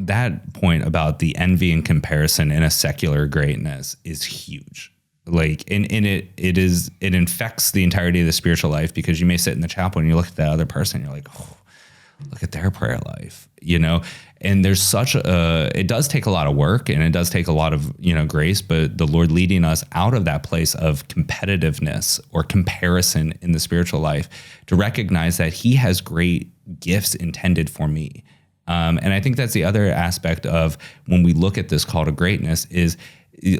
that point about the envy and comparison in a secular greatness is huge. Like, and it infects the entirety of the spiritual life, because you may sit in the chapel and you look at that other person and you're like, oh, look at their prayer life, and there's it does take a lot of work, and it does take a lot of, grace, but the Lord leading us out of that place of competitiveness or comparison in the spiritual life to recognize that he has great gifts intended for me. And I think that's the other aspect of when we look at this call to greatness is,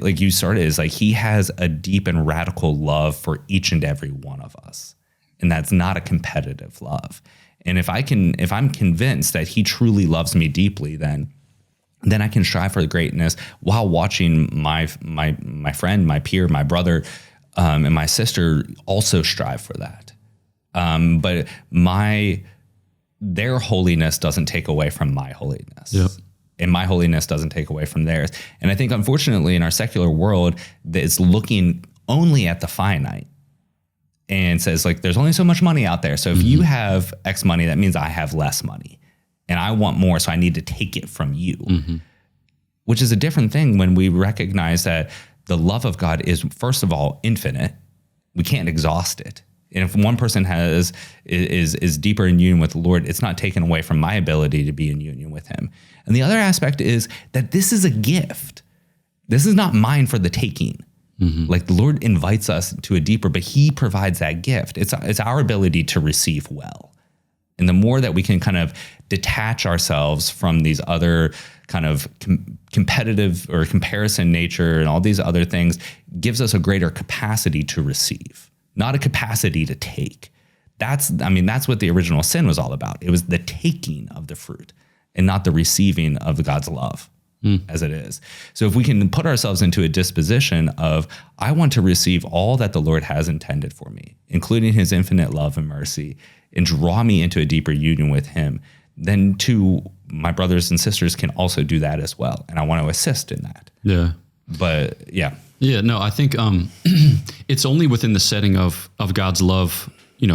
like you started, is like he has a deep and radical love for each and every one of us. And that's not a competitive love. And if I'm convinced that he truly loves me deeply, then I can strive for greatness while watching my friend, my peer, my brother, and my sister also strive for that. But their holiness doesn't take away from my holiness. Yep. And my holiness doesn't take away from theirs. And I think, unfortunately, in our secular world, that it's looking only at the finite and says, like, there's only so much money out there. So if you have X money, that means I have less money and I want more. So I need to take it from you, which is a different thing when we recognize that the love of God is, first of all, infinite. We can't exhaust it. And if one person is deeper in union with the Lord, it's not taken away from my ability to be in union with him. And the other aspect is that this is a gift. This is not mine for the taking. Like, the Lord invites us to a deeper, but he provides that gift. It's our ability to receive well. And the more that we can kind of detach ourselves from these other kind of competitive or comparison nature and all these other things, gives us a greater capacity to receive, not a capacity to take. That's what the original sin was all about. It was the taking of the fruit and not the receiving of God's love as it is. So if we can put ourselves into a disposition of, I want to receive all that the Lord has intended for me, including his infinite love and mercy, and draw me into a deeper union with him, then too, my brothers and sisters can also do that as well. And I want to assist in that. Yeah. But yeah. Yeah, no, I think it's only within the setting of God's love,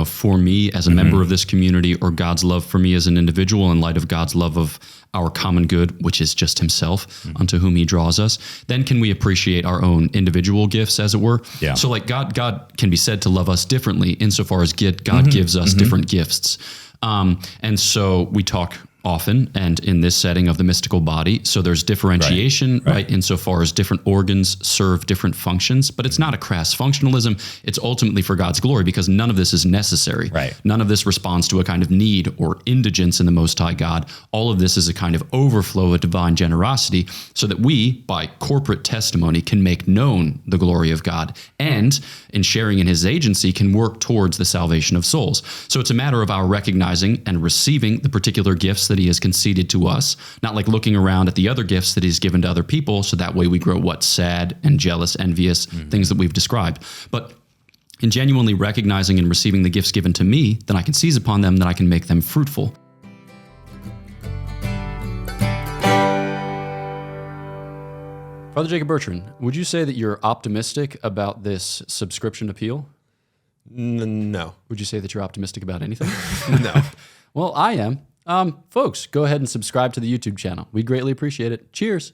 for me as a member of this community, or God's love for me as an individual in light of God's love of our common good, which is just himself, unto whom he draws us, then can we appreciate our own individual gifts, as it were. Yeah. So like God can be said to love us differently insofar as God gives us different gifts. And so we talk often, and in this setting of the mystical body. So there's differentiation, right? Insofar as different organs serve different functions, but it's not a crass functionalism. It's ultimately for God's glory, because none of this is necessary. Right. None of this responds to a kind of need or indigence in the Most High God. All of this is a kind of overflow of divine generosity, so that we, by corporate testimony, can make known the glory of God, and in sharing in his agency, can work towards the salvation of souls. So it's a matter of our recognizing and receiving the particular gifts that he has conceded to us, not like looking around at the other gifts that he's given to other people, so that way we grow sad and jealous, envious, things that we've described. But in genuinely recognizing and receiving the gifts given to me, then I can seize upon them, then I can make them fruitful. Father Jacob Bertrand, would you say that you're optimistic about this subscription appeal? No. Would you say that you're optimistic about anything? No. Well, I am. Folks, go ahead and subscribe to the YouTube channel. We'd greatly appreciate it. Cheers.